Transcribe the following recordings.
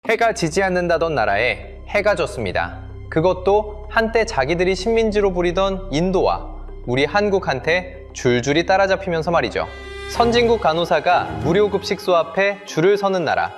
해가 지지 않는다던 나라에 해가 졌습니다. 그것도 한때 자기들이 식민지로 부리던 인도와 우리 한국한테 줄줄이 따라잡히면서 말이죠. 선진국 간호사가 무료 급식소 앞에 줄을 서는 나라.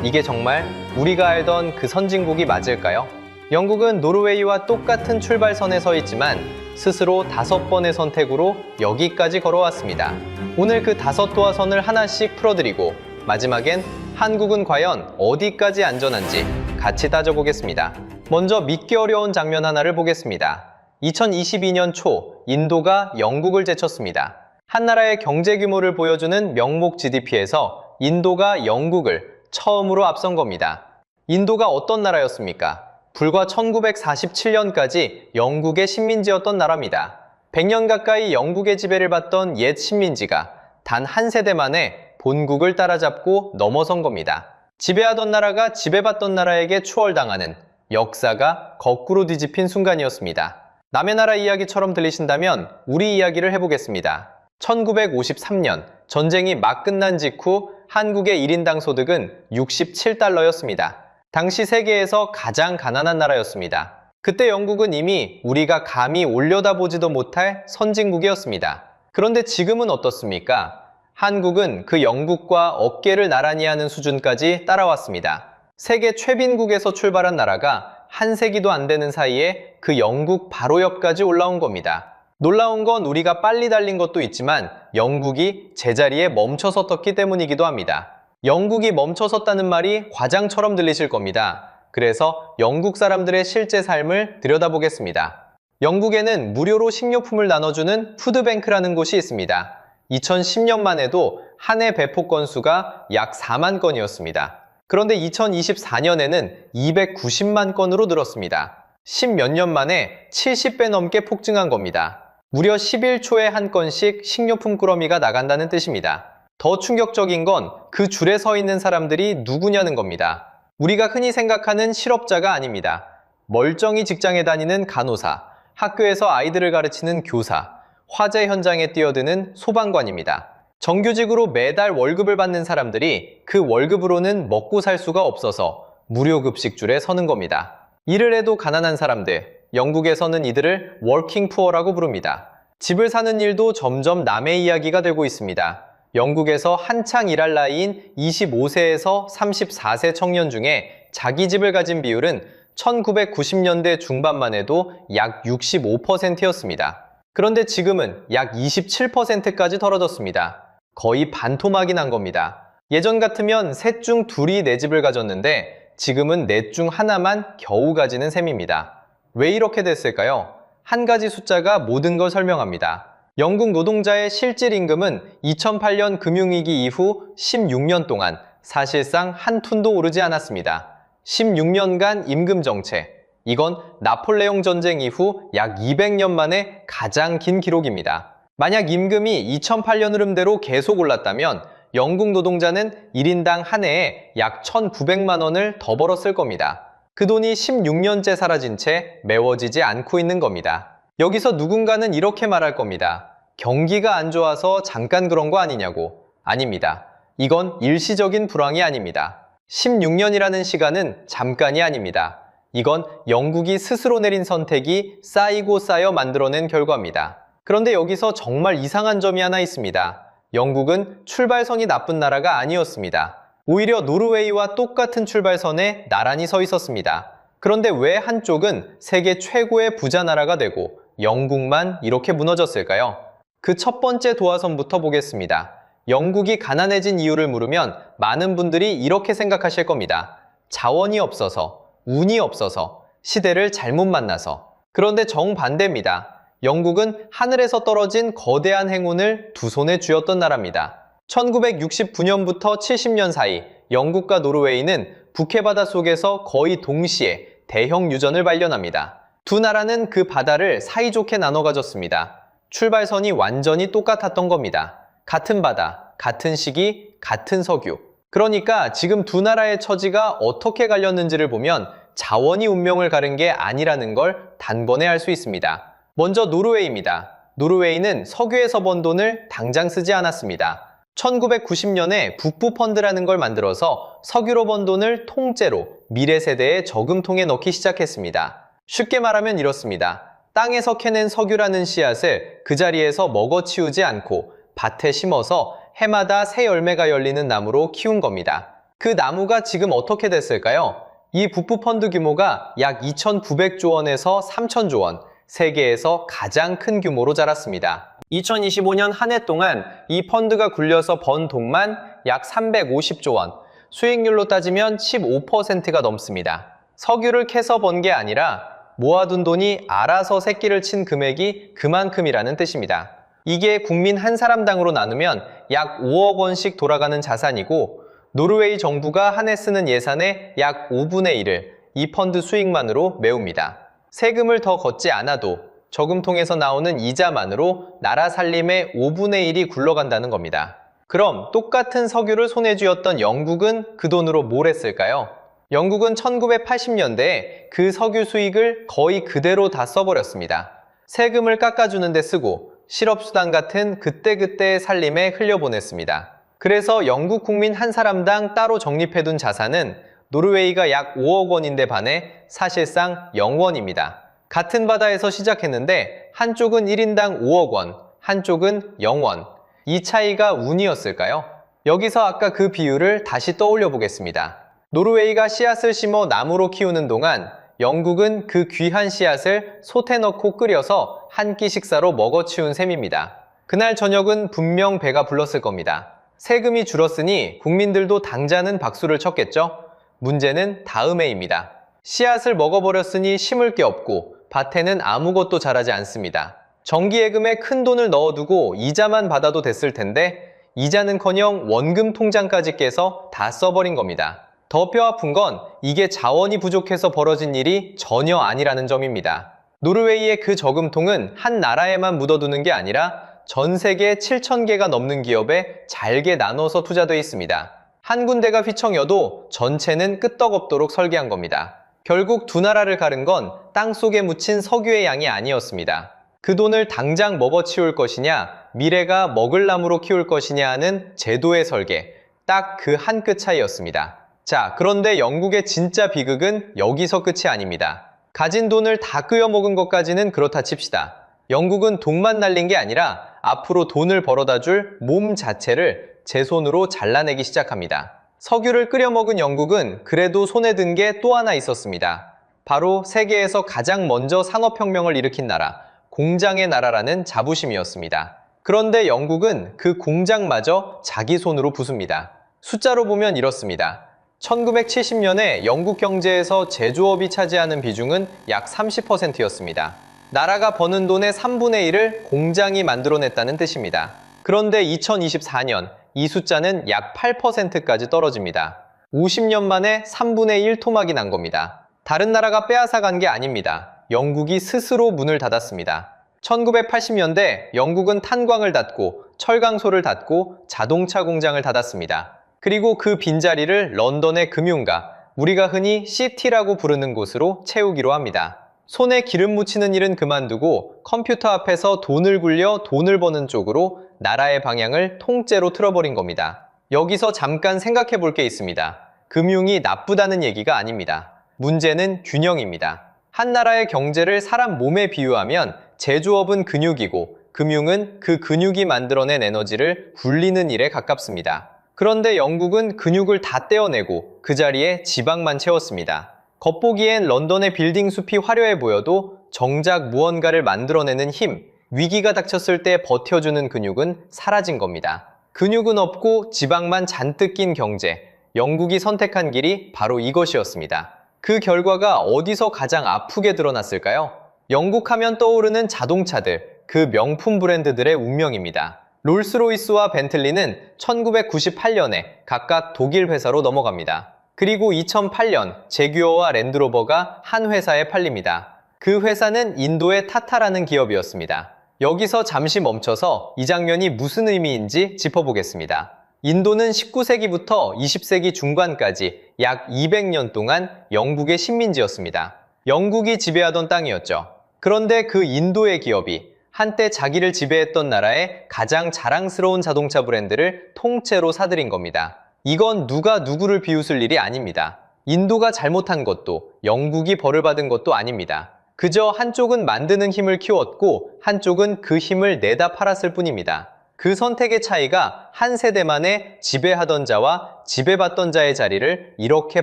이게 정말 우리가 알던 그 선진국이 맞을까요? 영국은 노르웨이와 똑같은 출발선에 서 있지만 스스로 5번의 선택으로 여기까지 걸어왔습니다. 오늘 그 5도화선을 하나씩 풀어드리고 마지막엔 한국은 과연 어디까지 안전한지 같이 따져보겠습니다. 먼저 믿기 어려운 장면 하나를 보겠습니다. 2022년 초 인도가 영국을 제쳤습니다. 한 나라의 경제 규모를 보여주는 명목 GDP에서 인도가 영국을 처음으로 앞선 겁니다. 인도가 어떤 나라였습니까? 불과 1947년까지 영국의 식민지였던 나라입니다. 100년 가까이 영국의 지배를 받던 옛 식민지가 단 한 세대 만에 본국을 따라잡고 넘어선 겁니다. 지배하던 나라가 지배받던 나라에게 추월당하는 역사가 거꾸로 뒤집힌 순간이었습니다. 남의 나라 이야기처럼 들리신다면 우리 이야기를 해보겠습니다. 1953년 전쟁이 막 끝난 직후 한국의 1인당 소득은 67달러였습니다. 당시 세계에서 가장 가난한 나라였습니다. 그때 영국은 이미 우리가 감히 올려다보지도 못할 선진국이었습니다. 그런데 지금은 어떻습니까? 한국은 그 영국과 어깨를 나란히 하는 수준까지 따라왔습니다. 세계 최빈국에서 출발한 나라가 한 세기도 안 되는 사이에 그 영국 바로 옆까지 올라온 겁니다. 놀라운 건 우리가 빨리 달린 것도 있지만 영국이 제자리에 멈춰섰기 때문이기도 합니다. 영국이 멈춰섰다는 말이 과장처럼 들리실 겁니다. 그래서 영국 사람들의 실제 삶을 들여다보겠습니다. 영국에는 무료로 식료품을 나눠주는 푸드뱅크라는 곳이 있습니다. 2010년만 해도 한 해 배포 건수가 약 4만 건이었습니다. 그런데 2024년에는 290만 건으로 늘었습니다. 10몇 년 만에 70배 넘게 폭증한 겁니다. 무려 11초에 한 건씩 식료품 꾸러미가 나간다는 뜻입니다. 더 충격적인 건 그 줄에 서 있는 사람들이 누구냐는 겁니다. 우리가 흔히 생각하는 실업자가 아닙니다. 멀쩡히 직장에 다니는 간호사, 학교에서 아이들을 가르치는 교사, 화재 현장에 뛰어드는 소방관입니다. 정규직으로 매달 월급을 받는 사람들이 그 월급으로는 먹고 살 수가 없어서 무료 급식줄에 서는 겁니다. 일을 해도 가난한 사람들, 영국에서는 이들을 워킹 푸어라고 부릅니다. 집을 사는 일도 점점 남의 이야기가 되고 있습니다. 영국에서 한창 일할 나이인 25세에서 34세 청년 중에 자기 집을 가진 비율은 1990년대 중반만 해도 약 65%였습니다. 그런데 지금은 약 27%까지 떨어졌습니다. 거의 반토막이 난 겁니다. 예전 같으면 셋 중 둘이 내 집을 가졌는데 지금은 넷 중 하나만 겨우 가지는 셈입니다. 왜 이렇게 됐을까요? 한 가지 숫자가 모든 걸 설명합니다. 영국 노동자의 실질 임금은 2008년 금융위기 이후 16년 동안 사실상 한 푼도 오르지 않았습니다. 16년간 임금 정책. 이건 나폴레옹 전쟁 이후 약 200년 만에 가장 긴 기록입니다. 만약 임금이 2008년 흐름대로 계속 올랐다면 영국 노동자는 1인당 한 해에 약 1,900만 원을 더 벌었을 겁니다. 그 돈이 16년째 사라진 채 메워지지 않고 있는 겁니다. 여기서 누군가는 이렇게 말할 겁니다. 경기가 안 좋아서 잠깐 그런 거 아니냐고. 아닙니다. 이건 일시적인 불황이 아닙니다. 16년이라는 시간은 잠깐이 아닙니다. 이건 영국이 스스로 내린 선택이 쌓이고 쌓여 만들어낸 결과입니다. 그런데 여기서 정말 이상한 점이 하나 있습니다. 영국은 출발선이 나쁜 나라가 아니었습니다. 오히려 노르웨이와 똑같은 출발선에 나란히 서 있었습니다. 그런데 왜 한쪽은 세계 최고의 부자 나라가 되고 영국만 이렇게 무너졌을까요? 그 첫 번째 도화선부터 보겠습니다. 영국이 가난해진 이유를 물으면 많은 분들이 이렇게 생각하실 겁니다. 자원이 없어서, 운이 없어서, 시대를 잘못 만나서. 그런데 정반대입니다. 영국은 하늘에서 떨어진 거대한 행운을 두 손에 쥐었던 나라입니다. 1969년부터 70년 사이 영국과 노르웨이는 북해 바다 속에서 거의 동시에 대형 유전을 발견합니다. 두 나라는 그 바다를 사이좋게 나눠 가졌습니다. 출발선이 완전히 똑같았던 겁니다. 같은 바다, 같은 시기, 같은 석유. 그러니까 지금 두 나라의 처지가 어떻게 갈렸는지를 보면 자원이 운명을 가른 게 아니라는 걸 단번에 알 수 있습니다. 먼저 노르웨이입니다. 노르웨이는 석유에서 번 돈을 당장 쓰지 않았습니다. 1990년에 북부 펀드라는 걸 만들어서 석유로 번 돈을 통째로 미래 세대의 저금통에 넣기 시작했습니다. 쉽게 말하면 이렇습니다. 땅에서 캐낸 석유라는 씨앗을 그 자리에서 먹어치우지 않고 밭에 심어서 해마다 새 열매가 열리는 나무로 키운 겁니다. 그 나무가 지금 어떻게 됐을까요? 이 부푸펀드 규모가 약 2,900조 원에서 3,000조 원, 세계에서 가장 큰 규모로 자랐습니다. 2025년 한 해 동안 이 펀드가 굴려서 번 돈만 약 350조 원, 수익률로 따지면 15%가 넘습니다. 석유를 캐서 번 게 아니라 모아둔 돈이 알아서 새끼를 친 금액이 그만큼이라는 뜻입니다. 이게 국민 한 사람당으로 나누면 약 5억 원씩 돌아가는 자산이고 노르웨이 정부가 한 해 쓰는 예산의 약 5분의 1을 이 펀드 수익만으로 메웁니다. 세금을 더 걷지 않아도 저금통에서 나오는 이자만으로 나라 살림의 5분의 1이 굴러간다는 겁니다. 그럼 똑같은 석유를 손에 쥐었던 영국은 그 돈으로 뭘 했을까요? 영국은 1980년대에 그 석유 수익을 거의 그대로 다 써버렸습니다. 세금을 깎아주는 데 쓰고 실업수당 같은 그때그때의 살림에 흘려보냈습니다. 그래서 영국 국민 한 사람당 따로 적립해둔 자산은 노르웨이가 약 5억 원인데 반해 사실상 0원입니다. 같은 바다에서 시작했는데 한쪽은 1인당 5억 원, 한쪽은 0원. 이 차이가 운이었을까요? 여기서 아까 그 비율을 다시 떠올려 보겠습니다. 노르웨이가 씨앗을 심어 나무로 키우는 동안 영국은 그 귀한 씨앗을 솥에 넣고 끓여서 한 끼 식사로 먹어치운 셈입니다. 그날 저녁은 분명 배가 불렀을 겁니다. 세금이 줄었으니 국민들도 당자는 박수를 쳤겠죠? 문제는 다음해입니다. 씨앗을 먹어버렸으니 심을 게 없고 밭에는 아무것도 자라지 않습니다. 정기예금에 큰 돈을 넣어두고 이자만 받아도 됐을 텐데 이자는커녕 원금 통장까지 깨서 다 써버린 겁니다. 더 뼈아픈 건 이게 자원이 부족해서 벌어진 일이 전혀 아니라는 점입니다. 노르웨이의 그 저금통은 한 나라에만 묻어두는 게 아니라 전 세계 7,000개가 넘는 기업에 잘게 나눠서 투자되어 있습니다. 한 군데가 휘청여도 전체는 끄떡없도록 설계한 겁니다. 결국 두 나라를 가른 건 땅속에 묻힌 석유의 양이 아니었습니다. 그 돈을 당장 먹어치울 것이냐, 미래가 먹을 나무로 키울 것이냐 하는 제도의 설계, 딱 그 한 끗 차이였습니다. 자, 그런데 영국의 진짜 비극은 여기서 끝이 아닙니다. 가진 돈을 다 끄여먹은 것까지는 그렇다 칩시다. 영국은 돈만 날린 게 아니라 앞으로 돈을 벌어다 줄 몸 자체를 제 손으로 잘라내기 시작합니다. 석유를 끓여먹은 영국은 그래도 손에 든 게 또 하나 있었습니다. 바로 세계에서 가장 먼저 산업혁명을 일으킨 나라, 공장의 나라라는 자부심이었습니다. 그런데 영국은 그 공장마저 자기 손으로 부숩니다. 숫자로 보면 이렇습니다. 1970년에 영국 경제에서 제조업이 차지하는 비중은 약 30%였습니다. 나라가 버는 돈의 3분의 1을 공장이 만들어냈다는 뜻입니다. 그런데 2024년 이 숫자는 약 8%까지 떨어집니다. 50년 만에 3분의 1 토막이 난 겁니다. 다른 나라가 빼앗아간 게 아닙니다. 영국이 스스로 문을 닫았습니다. 1980년대 영국은 탄광을 닫고 철강소를 닫고 자동차 공장을 닫았습니다. 그리고 그 빈자리를 런던의 금융가, 우리가 흔히 시티라고 부르는 곳으로 채우기로 합니다. 손에 기름 묻히는 일은 그만두고 컴퓨터 앞에서 돈을 굴려 돈을 버는 쪽으로 나라의 방향을 통째로 틀어버린 겁니다. 여기서 잠깐 생각해 볼 게 있습니다. 금융이 나쁘다는 얘기가 아닙니다. 문제는 균형입니다. 한 나라의 경제를 사람 몸에 비유하면 제조업은 근육이고 금융은 그 근육이 만들어낸 에너지를 굴리는 일에 가깝습니다. 그런데 영국은 근육을 다 떼어내고 그 자리에 지방만 채웠습니다. 겉보기엔 런던의 빌딩 숲이 화려해 보여도 정작 무언가를 만들어내는 힘, 위기가 닥쳤을 때 버텨주는 근육은 사라진 겁니다. 근육은 없고 지방만 잔뜩 낀 경제, 영국이 선택한 길이 바로 이것이었습니다. 그 결과가 어디서 가장 아프게 드러났을까요? 영국 하면 떠오르는 자동차들, 그 명품 브랜드들의 운명입니다. 롤스로이스와 벤틀리는 1998년에 각각 독일 회사로 넘어갑니다. 그리고 2008년 제규어와 랜드로버가 한 회사에 팔립니다. 그 회사는 인도의 타타라는 기업이었습니다. 여기서 잠시 멈춰서 이 장면이 무슨 의미인지 짚어보겠습니다. 인도는 19세기부터 20세기 중반까지 약 200년 동안 영국의 식민지였습니다. 영국이 지배하던 땅이었죠. 그런데 그 인도의 기업이 한때 자기를 지배했던 나라의 가장 자랑스러운 자동차 브랜드를 통째로 사들인 겁니다. 이건 누가 누구를 비웃을 일이 아닙니다. 인도가 잘못한 것도 영국이 벌을 받은 것도 아닙니다. 그저 한쪽은 만드는 힘을 키웠고 한쪽은 그 힘을 내다 팔았을 뿐입니다. 그 선택의 차이가 한 세대만에 지배하던 자와 지배받던 자의 자리를 이렇게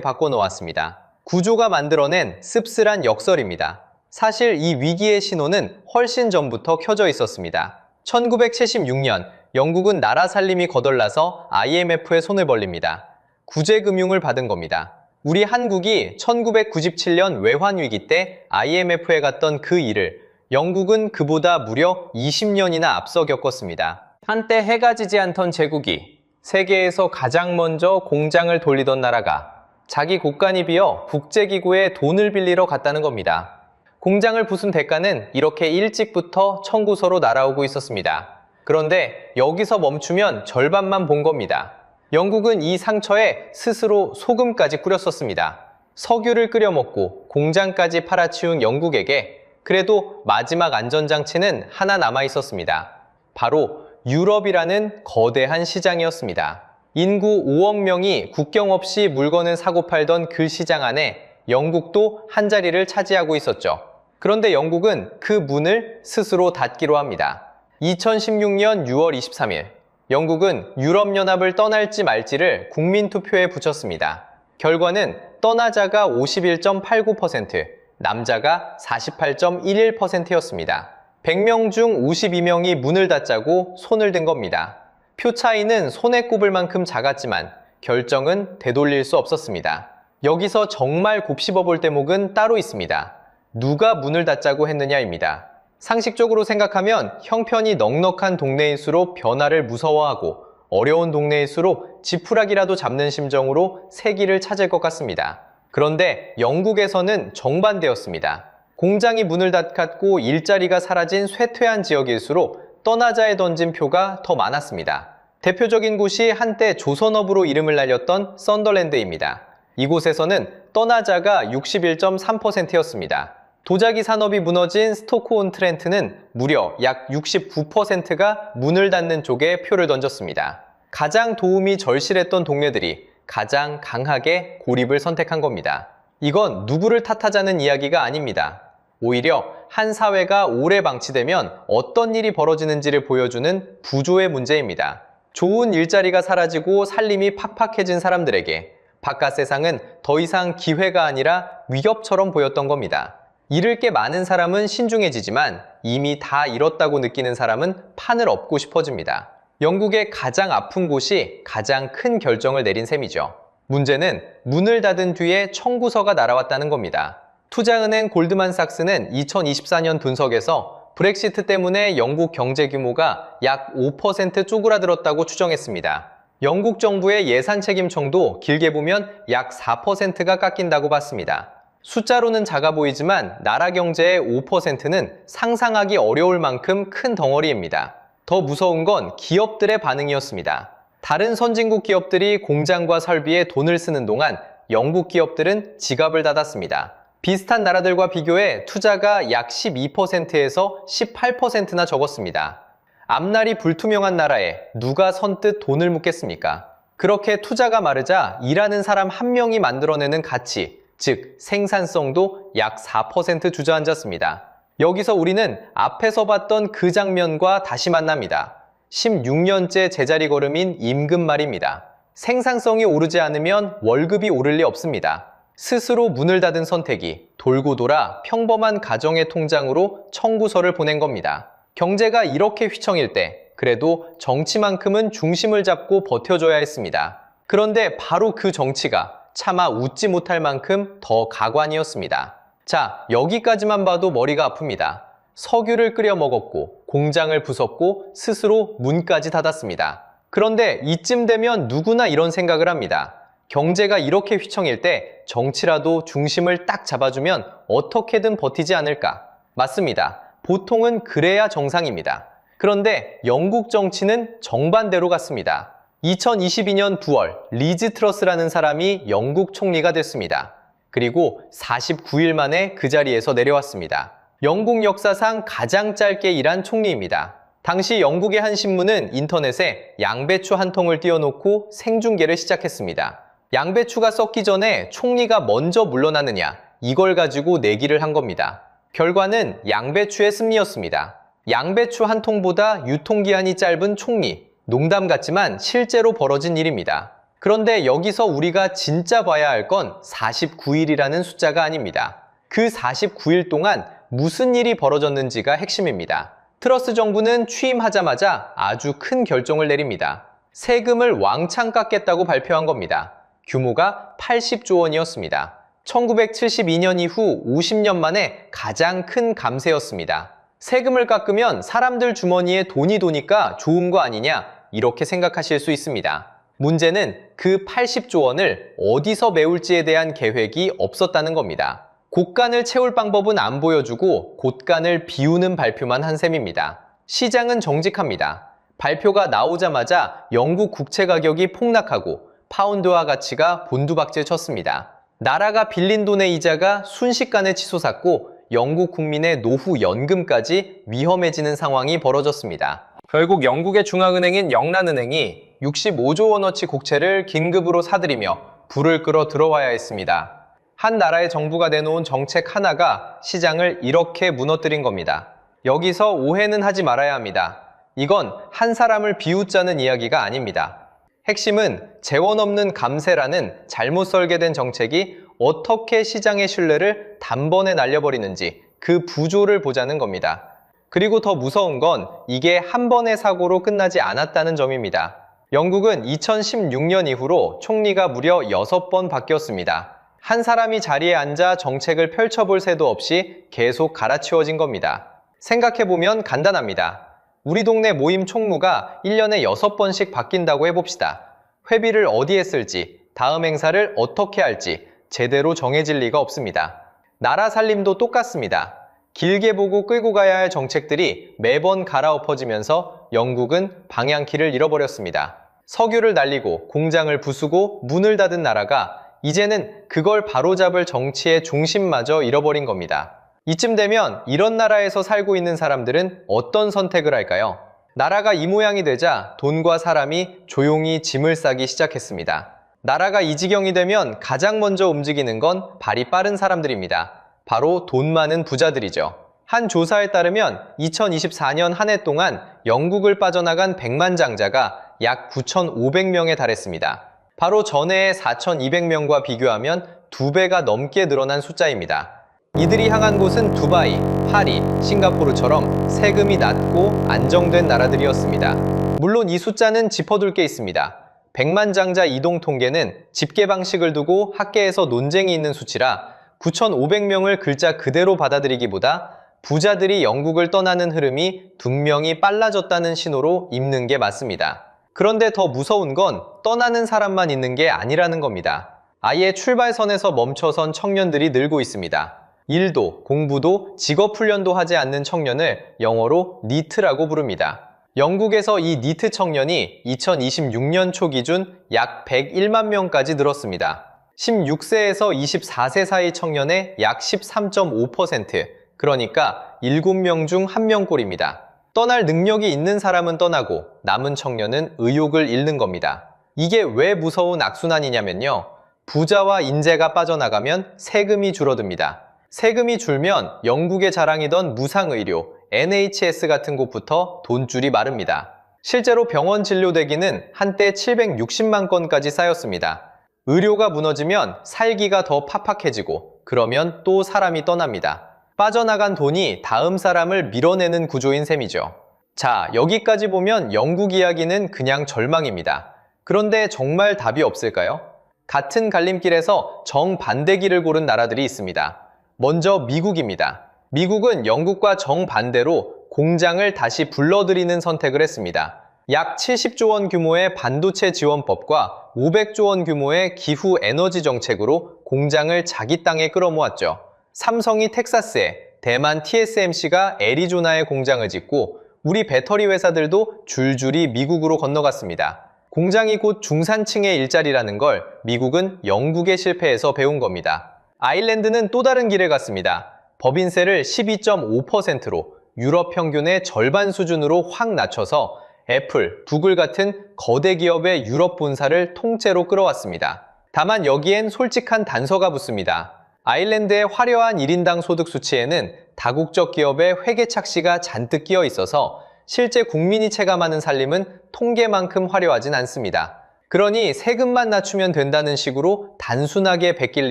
바꿔놓았습니다. 구조가 만들어낸 씁쓸한 역설입니다. 사실 이 위기의 신호는 훨씬 전부터 켜져 있었습니다. 1976년 영국은 나라 살림이 거덜나서 IMF에 손을 벌립니다. 구제금융을 받은 겁니다. 우리 한국이 1997년 외환위기 때 IMF에 갔던 그 일을 영국은 그보다 무려 20년이나 앞서 겪었습니다. 한때 해가 지지 않던 제국이 세계에서 가장 먼저 공장을 돌리던 나라가 자기 곳간이 비어 국제기구에 돈을 빌리러 갔다는 겁니다. 공장을 부순 대가는 이렇게 일찍부터 청구서로 날아오고 있었습니다. 그런데 여기서 멈추면 절반만 본 겁니다. 영국은 이 상처에 스스로 소금까지 뿌렸었습니다. 석유를 끓여 먹고 공장까지 팔아치운 영국에게 그래도 마지막 안전장치는 하나 남아 있었습니다. 바로 유럽이라는 거대한 시장이었습니다. 인구 5억 명이 국경 없이 물건을 사고 팔던 그 시장 안에 영국도 한자리를 차지하고 있었죠. 그런데 영국은 그 문을 스스로 닫기로 합니다. 2016년 6월 23일 영국은 유럽연합을 떠날지 말지를 국민투표에 붙였습니다. 결과는 떠나자가 51.89%, 남자가 48.11%였습니다. 100명 중 52명이 문을 닫자고 손을 든 겁니다. 표 차이는 손에 꼽을 만큼 작았지만 결정은 되돌릴 수 없었습니다. 여기서 정말 곱씹어 볼 대목은 따로 있습니다. 누가 문을 닫자고 했느냐입니다. 상식적으로 생각하면 형편이 넉넉한 동네일수록 변화를 무서워하고 어려운 동네일수록 지푸라기라도 잡는 심정으로 새 길을 찾을 것 같습니다. 그런데 영국에서는 정반대였습니다. 공장이 문을 닫았고 일자리가 사라진 쇠퇴한 지역일수록 떠나자에 던진 표가 더 많았습니다. 대표적인 곳이 한때 조선업으로 이름을 날렸던 썬더랜드입니다. 이곳에서는 떠나자가 61.3%였습니다. 도자기 산업이 무너진 스톡호온-트렌트는 무려 약 69%가 문을 닫는 쪽에 표를 던졌습니다. 가장 도움이 절실했던 동네들이 가장 강하게 고립을 선택한 겁니다. 이건 누구를 탓하자는 이야기가 아닙니다. 오히려 한 사회가 오래 방치되면 어떤 일이 벌어지는지를 보여주는 구조의 문제입니다. 좋은 일자리가 사라지고 살림이 팍팍해진 사람들에게 바깥 세상은 더 이상 기회가 아니라 위협처럼 보였던 겁니다. 잃을 게 많은 사람은 신중해지지만 이미 다 잃었다고 느끼는 사람은 판을 엎고 싶어집니다. 영국의 가장 아픈 곳이 가장 큰 결정을 내린 셈이죠. 문제는 문을 닫은 뒤에 청구서가 날아왔다는 겁니다. 투자은행 골드만삭스는 2024년 분석에서 브렉시트 때문에 영국 경제 규모가 약 5% 쪼그라들었다고 추정했습니다. 영국 정부의 예산 책임청도 길게 보면 약 4%가 깎인다고 봤습니다. 숫자로는 작아 보이지만 나라 경제의 5%는 상상하기 어려울 만큼 큰 덩어리입니다. 더 무서운 건 기업들의 반응이었습니다. 다른 선진국 기업들이 공장과 설비에 돈을 쓰는 동안 영국 기업들은 지갑을 닫았습니다. 비슷한 나라들과 비교해 투자가 약 12%에서 18%나 적었습니다. 앞날이 불투명한 나라에 누가 선뜻 돈을 묻겠습니까? 그렇게 투자가 마르자 일하는 사람 한 명이 만들어내는 가치, 즉 생산성도 약 4% 주저앉았습니다. 여기서 우리는 앞에서 봤던 그 장면과 다시 만납니다. 16년째 제자리 걸음인 임금 말입니다. 생산성이 오르지 않으면 월급이 오를 리 없습니다. 스스로 문을 닫은 선택이 돌고 돌아 평범한 가정의 통장으로 청구서를 보낸 겁니다. 경제가 이렇게 휘청일 때 그래도 정치만큼은 중심을 잡고 버텨줘야 했습니다. 그런데 바로 그 정치가 차마 웃지 못할 만큼 더 가관이었습니다. 자, 여기까지만 봐도 머리가 아픕니다. 석유를 끓여 먹었고 공장을 부쉈고 스스로 문까지 닫았습니다. 그런데 이쯤 되면 누구나 이런 생각을 합니다. 경제가 이렇게 휘청일 때 정치라도 중심을 딱 잡아주면 어떻게든 버티지 않을까? 맞습니다. 보통은 그래야 정상입니다. 그런데 영국 정치는 정반대로 갔습니다. 2022년 9월 리즈 트러스라는 사람이 영국 총리가 됐습니다. 그리고 49일 만에 그 자리에서 내려왔습니다. 영국 역사상 가장 짧게 일한 총리입니다. 당시 영국의 한 신문은 인터넷에 양배추 한 통을 띄워놓고 생중계를 시작했습니다. 양배추가 썩기 전에 총리가 먼저 물러나느냐, 이걸 가지고 내기를 한 겁니다. 결과는 양배추의 승리였습니다. 양배추 한 통보다 유통기한이 짧은 총리. 농담 같지만 실제로 벌어진 일입니다. 그런데 여기서 우리가 진짜 봐야 할 건 49일이라는 숫자가 아닙니다. 그 49일 동안 무슨 일이 벌어졌는지가 핵심입니다. 트러스 정부는 취임하자마자 아주 큰 결정을 내립니다. 세금을 왕창 깎겠다고 발표한 겁니다. 규모가 80조 원이었습니다. 1972년 이후 50년 만에 가장 큰 감세였습니다. 세금을 깎으면 사람들 주머니에 돈이 도니까 좋은 거 아니냐, 이렇게 생각하실 수 있습니다. 문제는 그 80조 원을 어디서 메울지에 대한 계획이 없었다는 겁니다. 곳간을 채울 방법은 안 보여주고 곳간을 비우는 발표만 한 셈입니다. 시장은 정직합니다. 발표가 나오자마자 영국 국채 가격이 폭락하고 파운드화 가치가 본두박질 쳤습니다. 나라가 빌린 돈의 이자가 순식간에 치솟았고 영국 국민의 노후 연금까지 위험해지는 상황이 벌어졌습니다. 결국 영국의 중앙은행인 영란은행이 65조 원어치 국채를 긴급으로 사들이며 불을 끌어 들어와야 했습니다. 한 나라의 정부가 내놓은 정책 하나가 시장을 이렇게 무너뜨린 겁니다. 여기서 오해는 하지 말아야 합니다. 이건 한 사람을 비웃자는 이야기가 아닙니다. 핵심은 재원 없는 감세라는 잘못 설계된 정책이 어떻게 시장의 신뢰를 단번에 날려버리는지 그 부조를 보자는 겁니다. 그리고 더 무서운 건 이게 한 번의 사고로 끝나지 않았다는 점입니다. 영국은 2016년 이후로 총리가 무려 6번 바뀌었습니다. 한 사람이 자리에 앉아 정책을 펼쳐볼 새도 없이 계속 갈아치워진 겁니다. 생각해보면 간단합니다. 우리 동네 모임 총무가 1년에 6번씩 바뀐다고 해봅시다. 회비를 어디에 쓸지, 다음 행사를 어떻게 할지 제대로 정해질 리가 없습니다. 나라 살림도 똑같습니다. 길게 보고 끌고 가야 할 정책들이 매번 갈아엎어지면서 영국은 방향키를 잃어버렸습니다. 석유를 날리고 공장을 부수고 문을 닫은 나라가 이제는 그걸 바로잡을 정치의 중심마저 잃어버린 겁니다. 이쯤 되면 이런 나라에서 살고 있는 사람들은 어떤 선택을 할까요? 나라가 이 모양이 되자 돈과 사람이 조용히 짐을 싸기 시작했습니다. 나라가 이 지경이 되면 가장 먼저 움직이는 건 발이 빠른 사람들입니다. 바로 돈 많은 부자들이죠. 한 조사에 따르면 2024년 한 해 동안 영국을 빠져나간 백만장자가 약 9,500명에 달했습니다. 바로 전해의 4,200명과 비교하면 2배가 넘게 늘어난 숫자입니다. 이들이 향한 곳은 두바이, 파리, 싱가포르처럼 세금이 낮고 안정된 나라들이었습니다. 물론 이 숫자는 짚어둘 게 있습니다. 백만장자 이동 통계는 집계 방식을 두고 학계에서 논쟁이 있는 수치라 9,500명을 글자 그대로 받아들이기보다 부자들이 영국을 떠나는 흐름이 분명히 빨라졌다는 신호로 읽는 게 맞습니다. 그런데 더 무서운 건 떠나는 사람만 있는 게 아니라는 겁니다. 아예 출발선에서 멈춰선 청년들이 늘고 있습니다. 일도, 공부도, 직업훈련도 하지 않는 청년을 영어로 니트라고 부릅니다. 영국에서 이 니트 청년이 2026년 초 기준 약 101만 명까지 늘었습니다. 16세에서 24세 사이 청년의 약 13.5%, 그러니까 7명 중 1명꼴입니다. 떠날 능력이 있는 사람은 떠나고 남은 청년은 의욕을 잃는 겁니다. 이게 왜 무서운 악순환이냐면요. 부자와 인재가 빠져나가면 세금이 줄어듭니다. 세금이 줄면 영국의 자랑이던 무상의료, NHS 같은 곳부터 돈줄이 마릅니다. 실제로 병원 진료 대기는 한때 760만 건까지 쌓였습니다. 의료가 무너지면 살기가 더 팍팍해지고 그러면 또 사람이 떠납니다. 빠져나간 돈이 다음 사람을 밀어내는 구조인 셈이죠. 자, 여기까지 보면 영국 이야기는 그냥 절망입니다. 그런데 정말 답이 없을까요? 같은 갈림길에서 정반대 길을 고른 나라들이 있습니다. 먼저 미국입니다. 미국은 영국과 정반대로 공장을 다시 불러들이는 선택을 했습니다. 약 70조 원 규모의 반도체 지원법과 500조 원 규모의 기후 에너지 정책으로 공장을 자기 땅에 끌어모았죠. 삼성이 텍사스에, 대만 TSMC가 애리조나에 공장을 짓고 우리 배터리 회사들도 줄줄이 미국으로 건너갔습니다. 공장이 곧 중산층의 일자리라는 걸 미국은 영국의 실패에서 배운 겁니다. 아일랜드는 또 다른 길을 갔습니다. 법인세를 12.5%로 유럽 평균의 절반 수준으로 확 낮춰서 애플, 구글 같은 거대 기업의 유럽 본사를 통째로 끌어왔습니다. 다만 여기엔 솔직한 단서가 붙습니다. 아일랜드의 화려한 1인당 소득 수치에는 다국적 기업의 회계 착시가 잔뜩 끼어 있어서 실제 국민이 체감하는 살림은 통계만큼 화려하진 않습니다. 그러니 세금만 낮추면 된다는 식으로 단순하게 베낄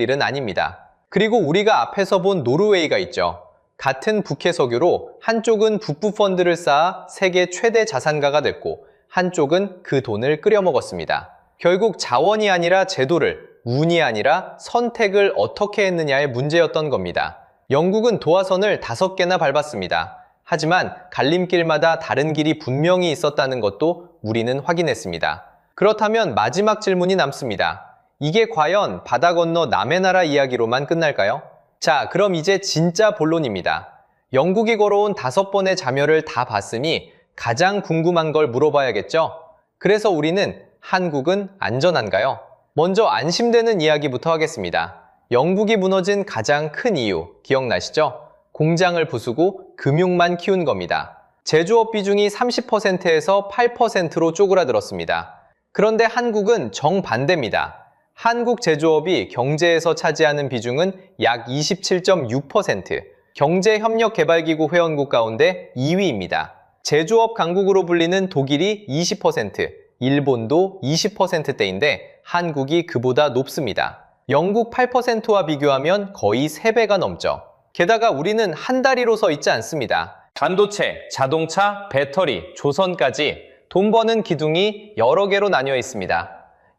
일은 아닙니다. 그리고 우리가 앞에서 본 노르웨이가 있죠. 같은 북해 석유로 한쪽은 북부 펀드를 쌓아 세계 최대 자산가가 됐고 한쪽은 그 돈을 끓여먹었습니다. 결국 자원이 아니라 제도를, 운이 아니라 선택을 어떻게 했느냐의 문제였던 겁니다. 영국은 도화선을 5개나 밟았습니다. 하지만 갈림길마다 다른 길이 분명히 있었다는 것도 우리는 확인했습니다. 그렇다면 마지막 질문이 남습니다. 이게 과연 바다 건너 남의 나라 이야기로만 끝날까요? 자, 그럼 이제 진짜 본론입니다. 영국이 걸어온 5번의 자멸을 다 봤으니 가장 궁금한 걸 물어봐야겠죠? 그래서 우리는 한국은 안전한가요? 먼저 안심되는 이야기부터 하겠습니다. 영국이 무너진 가장 큰 이유 기억나시죠? 공장을 부수고 금융만 키운 겁니다. 제조업 비중이 30%에서 8%로 쪼그라들었습니다. 그런데 한국은 정반대입니다. 한국 제조업이 경제에서 차지하는 비중은 약 27.6%, 경제협력개발기구 회원국 가운데 2위입니다. 제조업 강국으로 불리는 독일이 20%, 일본도 20%대인데 한국이 그보다 높습니다. 영국 8%와 비교하면 거의 3배가 넘죠. 게다가 우리는 한 다리로 서 있지 않습니다. 반도체, 자동차, 배터리, 조선까지 돈 버는 기둥이 여러 개로 나뉘어 있습니다.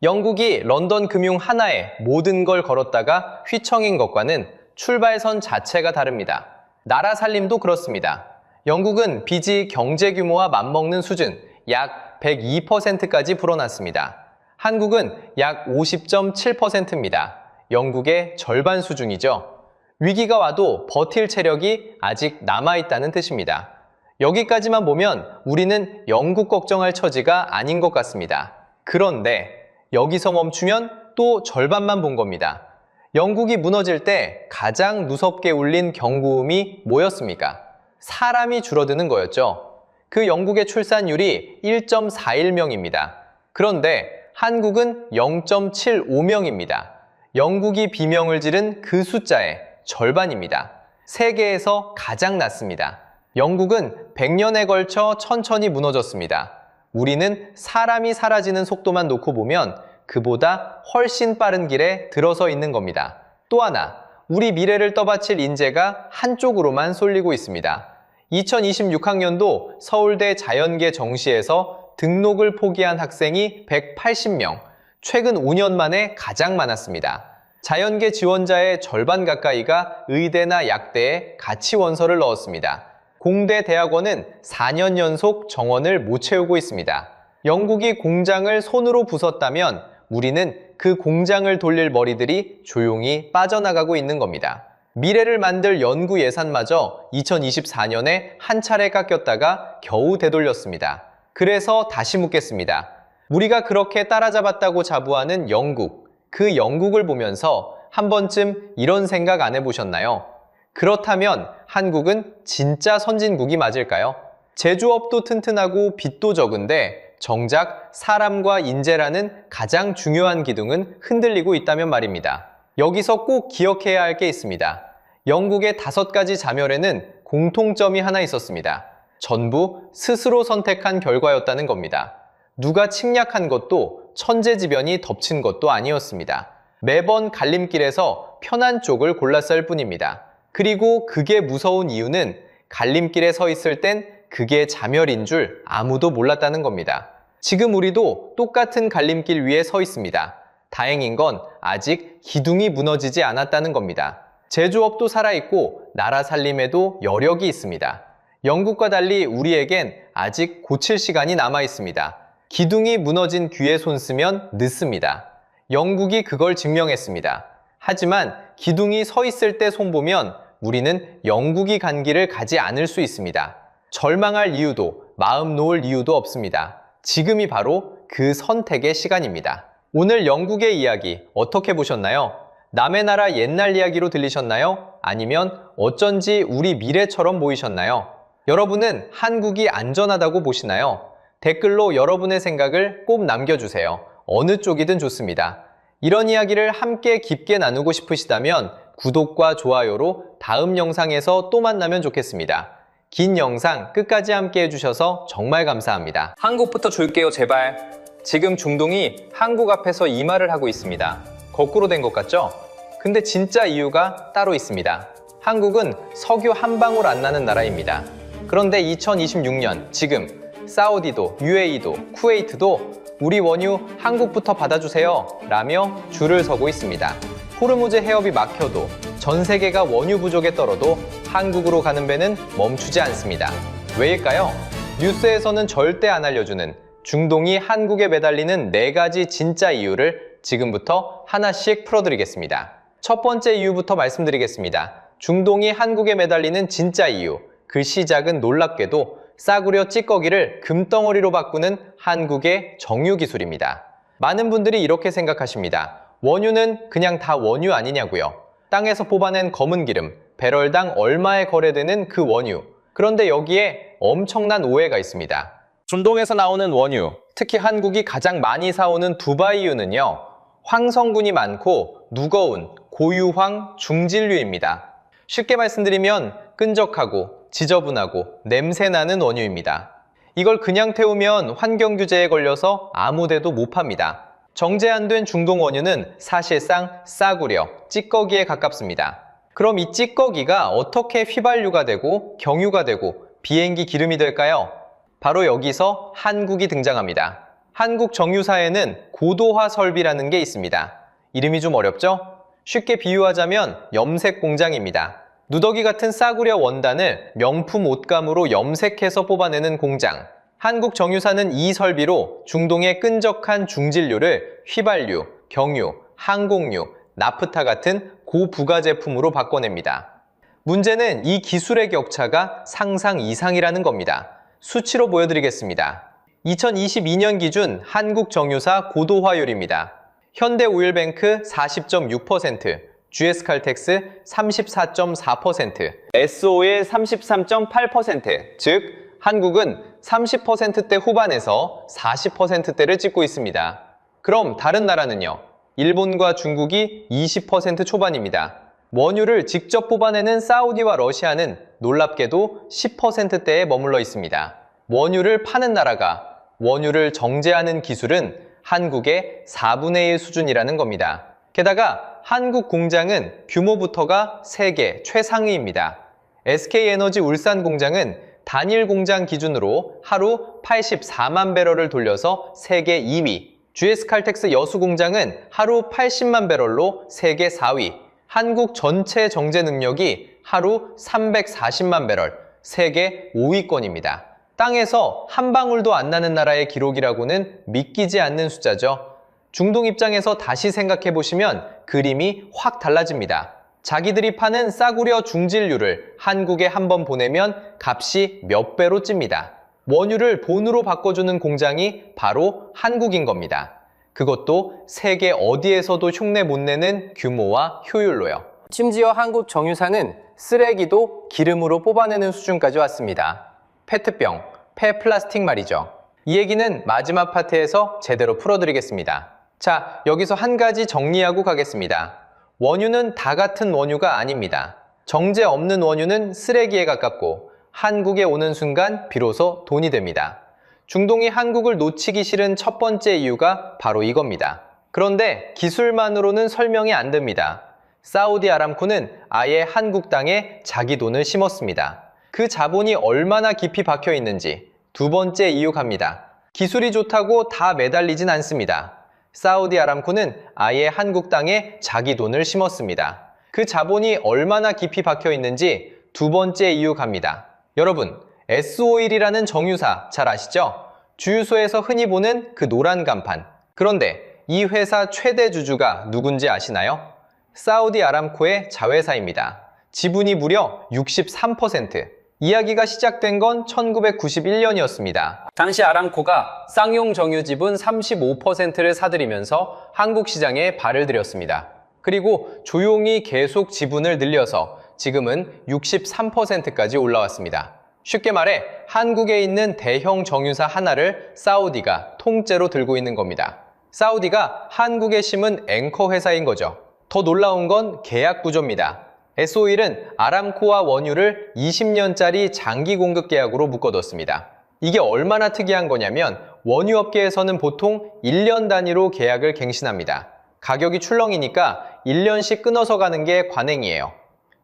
영국이 런던 금융 하나에 모든 걸 걸었다가 휘청인 것과는 출발선 자체가 다릅니다. 나라 살림도 그렇습니다. 영국은 빚이 경제 규모와 맞먹는 수준 약 102%까지 불어났습니다. 한국은 약 50.7%입니다. 영국의 절반 수준이죠. 위기가 와도 버틸 체력이 아직 남아있다는 뜻입니다. 여기까지만 보면 우리는 영국 걱정할 처지가 아닌 것 같습니다. 그런데 여기서 멈추면 또 절반만 본 겁니다. 영국이 무너질 때 가장 무섭게 울린 경고음이 뭐였습니까? 사람이 줄어드는 거였죠. 그 영국의 출산율이 1.41명입니다. 그런데 한국은 0.75명입니다. 영국이 비명을 지른 그 숫자의 절반입니다. 세계에서 가장 낮습니다. 영국은 100년에 걸쳐 천천히 무너졌습니다. 우리는 사람이 사라지는 속도만 놓고 보면 그보다 훨씬 빠른 길에 들어서 있는 겁니다. 또 하나, 우리 미래를 떠받칠 인재가 한쪽으로만 쏠리고 있습니다. 2026학년도 서울대 자연계 정시에서 등록을 포기한 학생이 180명, 최근 5년 만에 가장 많았습니다. 자연계 지원자의 절반 가까이가 의대나 약대에 가치 원서를 넣었습니다. 공대 대학원은 4년 연속 정원을 못 채우고 있습니다. 영국이 공장을 손으로 부쉈다면 우리는 그 공장을 돌릴 머리들이 조용히 빠져나가고 있는 겁니다. 미래를 만들 연구 예산마저 2024년에 한 차례 깎였다가 겨우 되돌렸습니다. 그래서 다시 묻겠습니다. 우리가 그렇게 따라잡았다고 자부하는 영국, 그 영국을 보면서 한 번쯤 이런 생각 안 해보셨나요? 그렇다면 한국은 진짜 선진국이 맞을까요? 제조업도 튼튼하고 빚도 적은데 정작 사람과 인재라는 가장 중요한 기둥은 흔들리고 있다면 말입니다. 여기서 꼭 기억해야 할 게 있습니다. 영국의 5가지 자멸에는 공통점이 하나 있었습니다. 전부 스스로 선택한 결과였다는 겁니다. 누가 침략한 것도 천재지변이 덮친 것도 아니었습니다. 매번 갈림길에서 편한 쪽을 골랐을 뿐입니다. 그리고 그게 무서운 이유는 갈림길에 서 있을 땐 그게 자멸인 줄 아무도 몰랐다는 겁니다. 지금 우리도 똑같은 갈림길 위에 서 있습니다. 다행인 건 아직 기둥이 무너지지 않았다는 겁니다. 제조업도 살아있고 나라 살림에도 여력이 있습니다. 영국과 달리 우리에겐 아직 고칠 시간이 남아 있습니다. 기둥이 무너진 귀에 손 쓰면 늦습니다. 영국이 그걸 증명했습니다. 하지만 기둥이 서 있을 때 손보면 우리는 영국이 간 길을 가지 않을 수 있습니다. 절망할 이유도 마음 놓을 이유도 없습니다. 지금이 바로 그 선택의 시간입니다. 오늘 영국의 이야기 어떻게 보셨나요? 남의 나라 옛날 이야기로 들리셨나요? 아니면 어쩐지 우리 미래처럼 보이셨나요? 여러분은 한국이 안전하다고 보시나요? 댓글로 여러분의 생각을 꼭 남겨주세요. 어느 쪽이든 좋습니다. 이런 이야기를 함께 깊게 나누고 싶으시다면 구독과 좋아요로 다음 영상에서 또 만나면 좋겠습니다. 긴 영상 끝까지 함께 해주셔서 정말 감사합니다. 한국부터 줄게요, 제발. 지금 중동이 한국 앞에서 이 말을 하고 있습니다. 거꾸로 된 것 같죠? 근데 진짜 이유가 따로 있습니다. 한국은 석유 한 방울 안 나는 나라입니다. 그런데 2026년 지금 사우디도, UAE도, 쿠웨이트도 우리 원유 한국부터 받아주세요 라며 줄을 서고 있습니다. 호르무즈 해협이 막혀도 전 세계가 원유 부족에 떨어도 한국으로 가는 배는 멈추지 않습니다. 왜일까요? 뉴스에서는 절대 안 알려주는 중동이 한국에 매달리는 4가지 진짜 이유를 지금부터 하나씩 풀어드리겠습니다. 첫 번째 이유부터 말씀드리겠습니다. 중동이 한국에 매달리는 진짜 이유. 그 시작은 놀랍게도 싸구려 찌꺼기를 금덩어리로 바꾸는 한국의 정유 기술입니다. 많은 분들이 이렇게 생각하십니다. 원유는 그냥 다 원유 아니냐고요. 땅에서 뽑아낸 검은 기름, 배럴당 얼마에 거래되는 그 원유. 그런데 여기에 엄청난 오해가 있습니다. 중동에서 나오는 원유, 특히 한국이 가장 많이 사오는 두바이유는요, 황성분이 많고 무거운 고유황 중진류입니다. 쉽게 말씀드리면 끈적하고 지저분하고 냄새나는 원유입니다. 이걸 그냥 태우면 환경규제에 걸려서 아무 데도 못 팝니다. 정제 안 된 중동 원유는 사실상 싸구려, 찌꺼기에 가깝습니다. 그럼 이 찌꺼기가 어떻게 휘발유가 되고 경유가 되고 비행기 기름이 될까요? 바로 여기서 한국이 등장합니다. 한국 정유사에는 고도화 설비라는 게 있습니다. 이름이 좀 어렵죠? 쉽게 비유하자면 염색 공장입니다. 누더기 같은 싸구려 원단을 명품 옷감으로 염색해서 뽑아내는 공장. 한국 정유사는 이 설비로 중동의 끈적한 중진류를 휘발유, 경유, 항공유, 나프타 같은 고부가 제품으로 바꿔냅니다. 문제는 이 기술의 격차가 상상 이상이라는 겁니다. 수치로 보여드리겠습니다. 2022년 기준 한국 정유사 고도화율입니다. 현대오일뱅크 40.6%, GS칼텍스 34.4%, SO일 33.8%, 즉 한국은 30%대 후반에서 40%대를 찍고 있습니다. 그럼 다른 나라는요? 일본과 중국이 20% 초반입니다. 원유를 직접 뽑아내는 사우디와 러시아는 놀랍게도 10%대에 머물러 있습니다. 원유를 파는 나라가 원유를 정제하는 기술은 한국의 4분의 1 수준이라는 겁니다. 게다가 한국 공장은 규모부터가 세계 최상위입니다. SK에너지 울산 공장은 단일 공장 기준으로 하루 84만 배럴을 돌려서 세계 2위, GS칼텍스 여수 공장은 하루 80만 배럴로 세계 4위, 한국 전체 정제 능력이 하루 340만 배럴, 세계 5위권입니다. 땅에서 한 방울도 안 나는 나라의 기록이라고는 믿기지 않는 숫자죠. 중동 입장에서 다시 생각해보시면 그림이 확 달라집니다. 자기들이 파는 싸구려 중진류를 한국에 한번 보내면 값이 몇 배로 찝니다. 원유를 본으로 바꿔주는 공장이 바로 한국인 겁니다. 그것도 세계 어디에서도 흉내 못 내는 규모와 효율로요. 심지어 한국 정유사는 쓰레기도 기름으로 뽑아내는 수준까지 왔습니다. 페트병, 폐플라스틱 말이죠. 이 얘기는 마지막 파트에서 제대로 풀어드리겠습니다. 자, 여기서 한 가지 정리하고 가겠습니다. 원유는 다 같은 원유가 아닙니다. 정제 없는 원유는 쓰레기에 가깝고 한국에 오는 순간 비로소 돈이 됩니다. 중동이 한국을 놓치기 싫은 첫 번째 이유가 바로 이겁니다. 그런데 기술만으로는 설명이 안 됩니다. 사우디 아람코는 아예 한국 땅에 자기 돈을 심었습니다. 그 자본이 얼마나 깊이 박혀 있는지 두 번째 이유 갑니다. 기술이 좋다고 다 매달리진 않습니다. 사우디 아람코는 아예 한국 땅에 자기 돈을 심었습니다. 그 자본이 얼마나 깊이 박혀 있는지 두 번째 이유 갑니다. 여러분, S-오일이라는 정유사 잘 아시죠? 주유소에서 흔히 보는 그 노란 간판. 그런데 이 회사 최대 주주가 누군지 아시나요? 사우디 아람코의 자회사입니다. 지분이 무려 63%. 이야기가 시작된 건 1991년이었습니다. 당시 아람코가 쌍용 정유 지분 35%를 사들이면서 한국 시장에 발을 들였습니다. 그리고 조용히 계속 지분을 늘려서 지금은 63%까지 올라왔습니다. 쉽게 말해 한국에 있는 대형 정유사 하나를 사우디가 통째로 들고 있는 겁니다. 사우디가 한국에 심은 앵커 회사인 거죠. 더 놀라운 건 계약 구조입니다. S-오일은 아람코와 원유를 20년짜리 장기 공급 계약으로 묶어뒀습니다. 이게 얼마나 특이한 거냐면 원유업계에서는 보통 1년 단위로 계약을 갱신합니다. 가격이 출렁이니까 1년씩 끊어서 가는 게 관행이에요.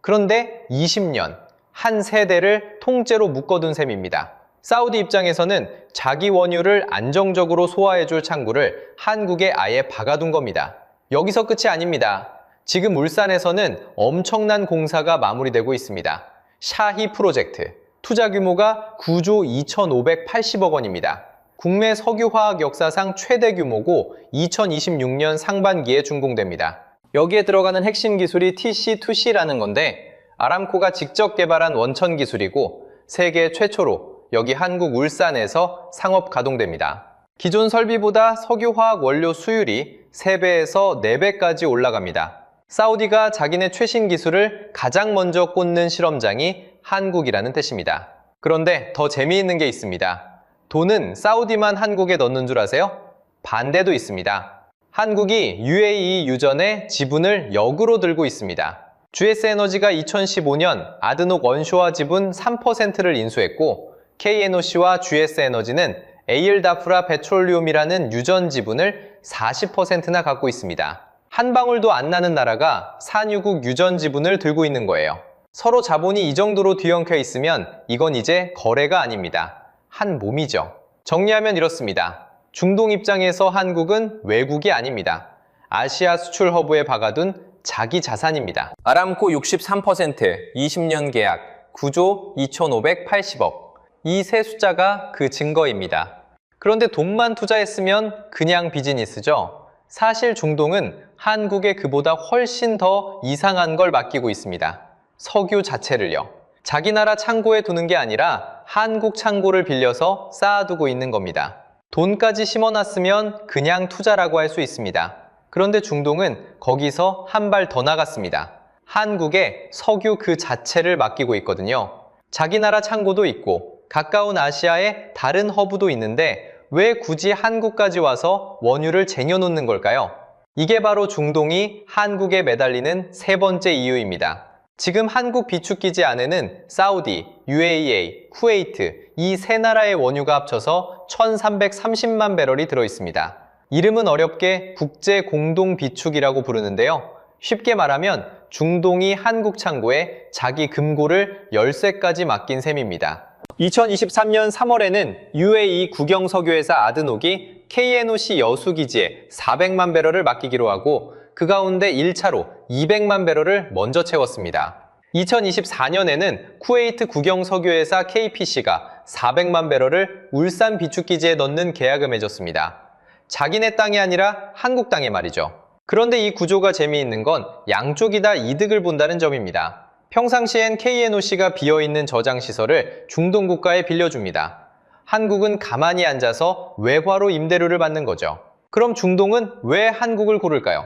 그런데 20년, 한 세대를 통째로 묶어둔 셈입니다. 사우디 입장에서는 자기 원유를 안정적으로 소화해줄 창구를 한국에 아예 박아둔 겁니다. 여기서 끝이 아닙니다. 지금 울산에서는 엄청난 공사가 마무리되고 있습니다. 샤히 프로젝트. 투자 규모가 9조 2,580억 원입니다. 국내 석유화학 역사상 최대 규모고 2026년 상반기에 준공됩니다. 여기에 들어가는 핵심 기술이 TC2C라는 건데 아람코가 직접 개발한 원천 기술이고 세계 최초로 여기 한국 울산에서 상업 가동됩니다. 기존 설비보다 석유화학 원료 수율이 3배에서 4배까지 올라갑니다. 사우디가 자기네 최신 기술을 가장 먼저 꽂는 실험장이 한국이라는 뜻입니다. 그런데 더 재미있는 게 있습니다. 돈은 사우디만 한국에 넣는 줄 아세요? 반대도 있습니다. 한국이 UAE 유전의 지분을 역으로 들고 있습니다. GS에너지가 2015년 아드녹 원쇼와 지분 3%를 인수했고 KNOC와 GS에너지는 에일다프라 페트롤리움이라는 유전 지분을 40%나 갖고 있습니다. 한 방울도 안 나는 나라가 산유국 유전 지분을 들고 있는 거예요. 서로 자본이 이 정도로 뒤엉켜 있으면 이건 이제 거래가 아닙니다. 한 몸이죠. 정리하면 이렇습니다. 중동 입장에서 한국은 외국이 아닙니다. 아시아 수출 허브에 박아둔 자기 자산입니다. 아람코 63%, 20년 계약, 9조 2,580억. 이 세 숫자가 그 증거입니다. 그런데 돈만 투자했으면 그냥 비즈니스죠. 사실 중동은 한국에 그보다 훨씬 더 이상한 걸 맡기고 있습니다. 석유 자체를요. 자기 나라 창고에 두는 게 아니라 한국 창고를 빌려서 쌓아두고 있는 겁니다. 돈까지 심어놨으면 그냥 투자라고 할 수 있습니다. 그런데 중동은 거기서 한 발 더 나갔습니다. 한국에 석유 그 자체를 맡기고 있거든요. 자기 나라 창고도 있고 가까운 아시아에 다른 허브도 있는데 왜 굳이 한국까지 와서 원유를 쟁여놓는 걸까요? 이게 바로 중동이 한국에 매달리는 세 번째 이유입니다. 지금 한국 비축기지 안에는 사우디, UAE, 쿠웨이트 이 세 나라의 원유가 합쳐서 1,330만 배럴이 들어있습니다. 이름은 어렵게 국제 공동 비축이라고 부르는데요. 쉽게 말하면 중동이 한국 창고에 자기 금고를 열쇠까지 맡긴 셈입니다. 2023년 3월에는 UAE 국영석유회사 아드녹이 KNOC 여수기지에 400만 배럴을 맡기기로 하고 그 가운데 1차로 200만 배럴을 먼저 채웠습니다. 2024년에는 쿠웨이트 국영석유회사 KPC가 400만 배럴을 울산 비축기지에 넣는 계약을 맺었습니다. 자기네 땅이 아니라 한국 땅에 말이죠. 그런데 이 구조가 재미있는 건 양쪽이 다 이득을 본다는 점입니다. 평상시엔 KNOC가 비어있는 저장시설을 중동 국가에 빌려줍니다. 한국은 가만히 앉아서 외화로 임대료를 받는 거죠. 그럼 중동은 왜 한국을 고를까요?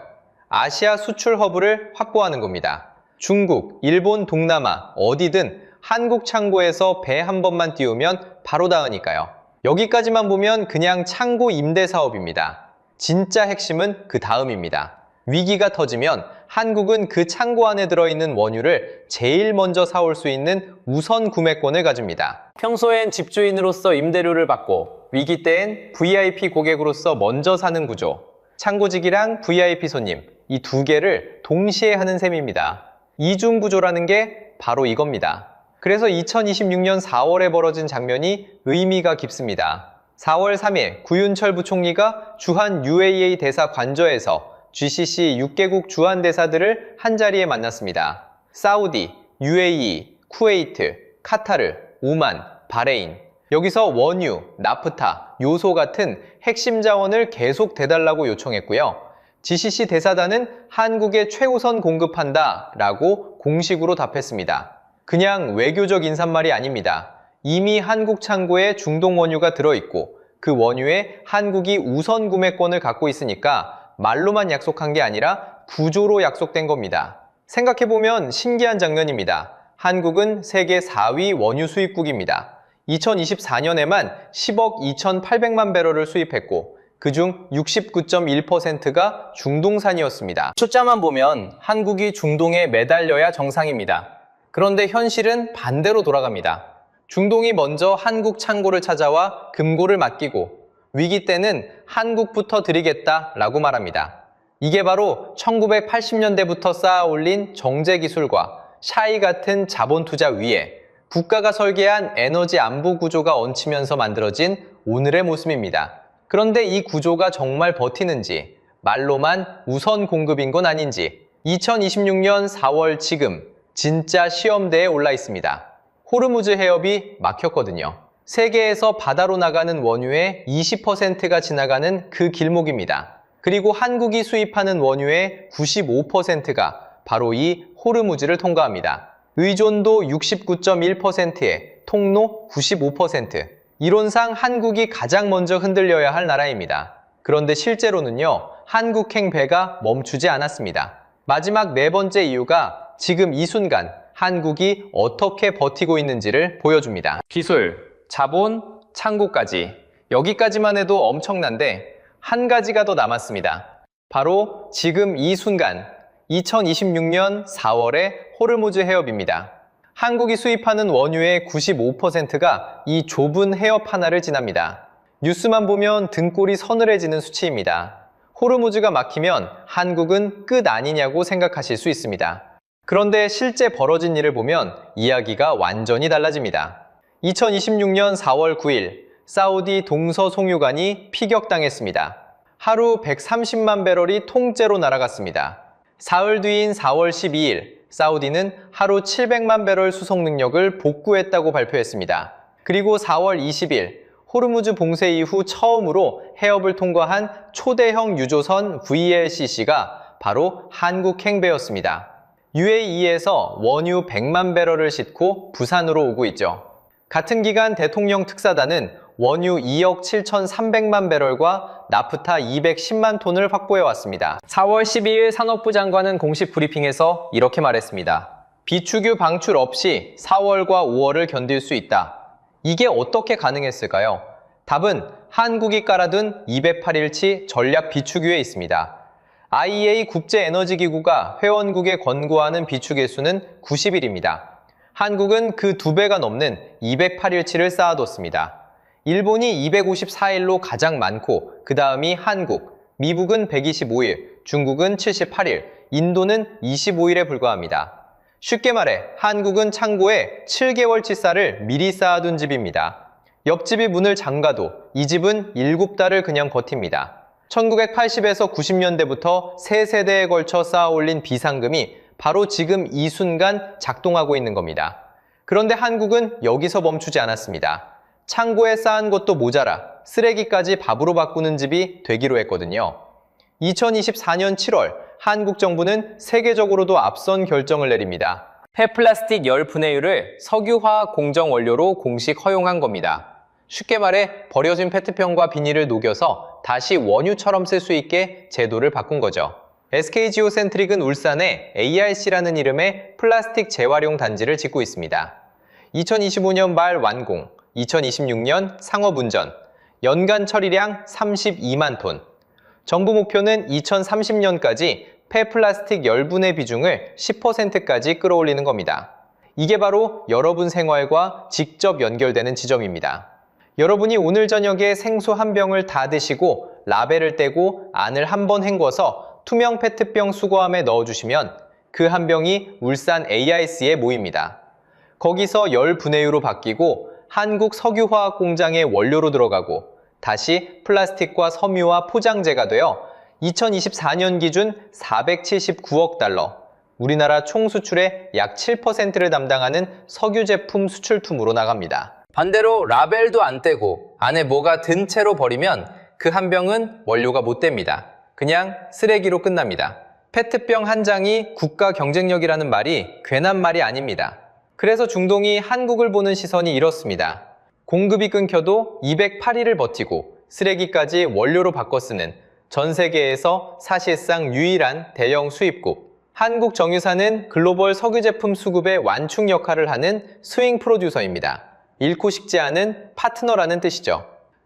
아시아 수출 허브를 확보하는 겁니다. 중국, 일본, 동남아 어디든 한국 창고에서 배 한 번만 띄우면 바로 닿으니까요. 여기까지만 보면 그냥 창고 임대 사업입니다. 진짜 핵심은 그 다음입니다. 위기가 터지면 한국은 그 창고 안에 들어있는 원유를 제일 먼저 사올 수 있는 우선 구매권을 가집니다. 평소엔 집주인으로서 임대료를 받고 위기 때엔 VIP 고객으로서 먼저 사는 구조. 창고직이랑 VIP 손님, 이 두 개를 동시에 하는 셈입니다. 이중 구조라는 게 바로 이겁니다. 그래서 2026년 4월에 벌어진 장면이 의미가 깊습니다. 4월 3일 구윤철 부총리가 주한 UAE 대사 관저에서 GCC 6개국 주한 대사들을 한자리에 만났습니다. 사우디, UAE, 쿠웨이트, 카타르, 오만, 바레인. 여기서 원유, 나프타, 요소 같은 핵심 자원을 계속 대달라고 요청했고요. GCC 대사단은 한국에 최우선 공급한다 라고 공식으로 답했습니다. 그냥 외교적 인사말이 아닙니다. 이미 한국 창고에 중동 원유가 들어있고 그 원유에 한국이 우선 구매권을 갖고 있으니까 말로만 약속한 게 아니라 구조로 약속된 겁니다. 생각해보면 신기한 장면입니다. 한국은 세계 4위 원유 수입국입니다. 2024년에만 10억 2,800만 배럴을 수입했고 그중 69.1%가 중동산이었습니다. 숫자만 보면 한국이 중동에 매달려야 정상입니다. 그런데 현실은 반대로 돌아갑니다. 중동이 먼저 한국 창고를 찾아와 금고를 맡기고 위기 때는 한국부터 드리겠다라고 말합니다. 이게 바로 1980년대부터 쌓아올린 정제기술과 샤이 같은 자본 투자 위에 국가가 설계한 에너지 안보 구조가 얹히면서 만들어진 오늘의 모습입니다. 그런데 이 구조가 정말 버티는지, 말로만 우선 공급인 건 아닌지 2026년 4월 지금 진짜 시험대에 올라 있습니다. 호르무즈 해협이 막혔거든요. 세계에서 바다로 나가는 원유의 20%가 지나가는 그 길목입니다. 그리고 한국이 수입하는 원유의 95%가 바로 이 호르무즈를 통과합니다. 의존도 69.1%에 통로 95%. 이론상 한국이 가장 먼저 흔들려야 할 나라입니다. 그런데 실제로는요, 한국행 배가 멈추지 않았습니다. 마지막 네 번째 이유가 지금 이 순간 한국이 어떻게 버티고 있는지를 보여줍니다. 기술, 자본, 창고까지. 여기까지만 해도 엄청난데 한 가지가 더 남았습니다. 바로 지금 이 순간 2026년 4월의 호르무즈 해협입니다. 한국이 수입하는 원유의 95%가 이 좁은 해협 하나를 지납니다. 뉴스만 보면 등골이 서늘해지는 수치입니다. 호르무즈가 막히면 한국은 끝 아니냐고 생각하실 수 있습니다. 그런데 실제 벌어진 일을 보면 이야기가 완전히 달라집니다. 2026년 4월 9일 사우디 동서송유관이 피격당했습니다. 하루 130만 배럴이 통째로 날아갔습니다. 사흘 뒤인 4월 12일 사우디는 하루 700만 배럴 수송 능력을 복구했다고 발표했습니다. 그리고 4월 20일 호르무즈 봉쇄 이후 처음으로 해협을 통과한 초대형 유조선 VLCC가 바로 한국행 배였습니다. UAE에서 원유 100만 배럴을 싣고 부산으로 오고 있죠. 같은 기간 대통령 특사단은 원유 2억 7,300만 배럴과 나프타 210만 톤을 확보해왔습니다. 4월 12일 산업부 장관은 공식 브리핑에서 이렇게 말했습니다. 비축유 방출 없이 4월과 5월을 견딜 수 있다. 이게 어떻게 가능했을까요? 답은 한국이 깔아둔 208일치 전략 비축유에 있습니다. IEA 국제에너지기구가 회원국에 권고하는 비축일 수는 90일입니다. 한국은 그 2배가 넘는 208일치를 쌓아뒀습니다. 일본이 254일로 가장 많고 그 다음이 한국, 미국은 125일, 중국은 78일, 인도는 25일에 불과합니다. 쉽게 말해 한국은 창고에 7개월치 쌀을 미리 쌓아둔 집입니다. 옆집이 문을 잠가도 이 집은 7달을 그냥 버팁니다. 1980에서 90년대부터 세 세대에 걸쳐 쌓아올린 비상금이 바로 지금 이 순간 작동하고 있는 겁니다. 그런데 한국은 여기서 멈추지 않았습니다. 창고에 쌓은 것도 모자라 쓰레기까지 밥으로 바꾸는 집이 되기로 했거든요. 2024년 7월 한국 정부는 세계적으로도 앞선 결정을 내립니다. 폐플라스틱 열 분해율을 석유화학 공정 원료로 공식 허용한 겁니다. 쉽게 말해 버려진 페트병과 비닐을 녹여서 다시 원유처럼 쓸 수 있게 제도를 바꾼 거죠. SK지오센트릭은 울산에 ARC라는 이름의 플라스틱 재활용 단지를 짓고 있습니다. 2025년 말 완공, 2026년 상업운전, 연간 처리량 32만 톤. 정부 목표는 2030년까지 폐플라스틱 열분해 비중을 10%까지 끌어올리는 겁니다. 이게 바로 여러분 생활과 직접 연결되는 지점입니다. 여러분이 오늘 저녁에 생수 한 병을 다 드시고 라벨을 떼고 안을 한번 헹궈서 투명 페트병 수거함에 넣어주시면 그 한 병이 울산 AIC에 모입니다. 거기서 열 분해유로 바뀌고 한국 석유화학 공장의 원료로 들어가고 다시 플라스틱과 섬유와 포장재가 되어 2024년 기준 479억 달러, 우리나라 총 수출의 약 7%를 담당하는 석유 제품 수출품으로 나갑니다. 반대로 라벨도 안 떼고 안에 뭐가 든 채로 버리면 그 한 병은 원료가 못 됩니다. 그냥 쓰레기로 끝납니다. 페트병 한 장이 국가 경쟁력이라는 말이 괜한 말이 아닙니다. 그래서 중동이 한국을 보는 시선이 이렇습니다. 공급이 끊겨도 208일을 버티고 쓰레기까지 원료로 바꿔 쓰는 전 세계에서 사실상 유일한 대형 수입국. 한국 정유사는 글로벌 석유 제품 수급의 완충 역할을 하는 스윙 프로듀서입니다. 잃고 싶지 않은 파트너라는 뜻이죠.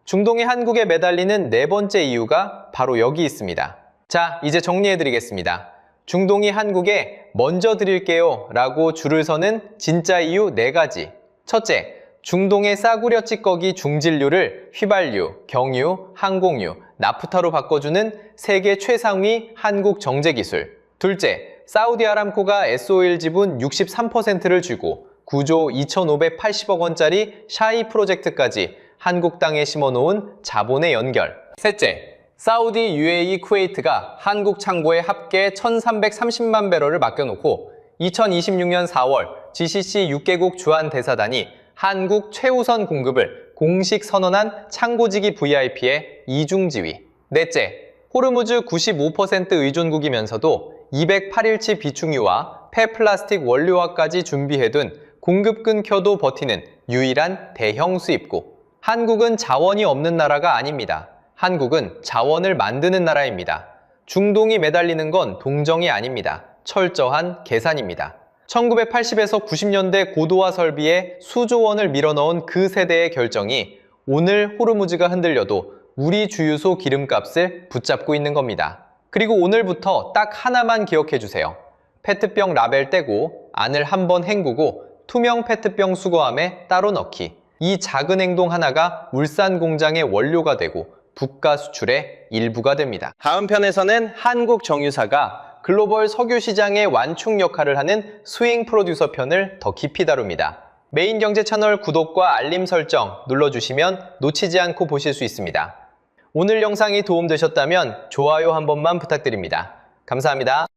중동이 한국에 매달리는 네 번째 이유가 바로 여기 있습니다. 자, 이제 정리해드리겠습니다. 중동이 한국에 먼저 드릴게요 라고 줄을 서는 진짜 이유 4가지. 첫째, 중동의 싸구려 찌꺼기 중진류를 휘발유, 경유, 항공유, 나프타로 바꿔주는 세계 최상위 한국 정제기술. 둘째, 사우디 아람코가 S오일 지분 63%를 쥐고 9조 2,580억 원짜리 샤이 프로젝트까지 한국 땅에 심어놓은 자본의 연결. 셋째, 사우디, UAE, 쿠웨이트가 한국 창고에 합계 1,330만 배럴을 맡겨놓고 2026년 4월 GCC 6개국 주한 대사단이 한국 최우선 공급을 공식 선언한 창고지기 VIP의 이중지위. 넷째, 호르무즈 95% 의존국이면서도 208일치 비축유와 폐플라스틱 원료화까지 준비해둔 공급 끊겨도 버티는 유일한 대형 수입국. 한국은 자원이 없는 나라가 아닙니다. 한국은 자원을 만드는 나라입니다. 중동이 매달리는 건 동정이 아닙니다. 철저한 계산입니다. 1980에서 90년대 고도화 설비에 수조 원을 밀어넣은 그 세대의 결정이 오늘 호르무즈가 흔들려도 우리 주유소 기름값을 붙잡고 있는 겁니다. 그리고 오늘부터 딱 하나만 기억해 주세요. 페트병 라벨 떼고 안을 한번 헹구고 투명 페트병 수거함에 따로 넣기. 이 작은 행동 하나가 울산 공장의 원료가 되고 국가 수출의 일부가 됩니다. 다음 편에서는 한국 정유사가 글로벌 석유 시장의 완충 역할을 하는 스윙 프로듀서 편을 더 깊이 다룹니다. 메인 경제 채널 구독과 알림 설정 눌러주시면 놓치지 않고 보실 수 있습니다. 오늘 영상이 도움되셨다면 좋아요 한 번만 부탁드립니다. 감사합니다.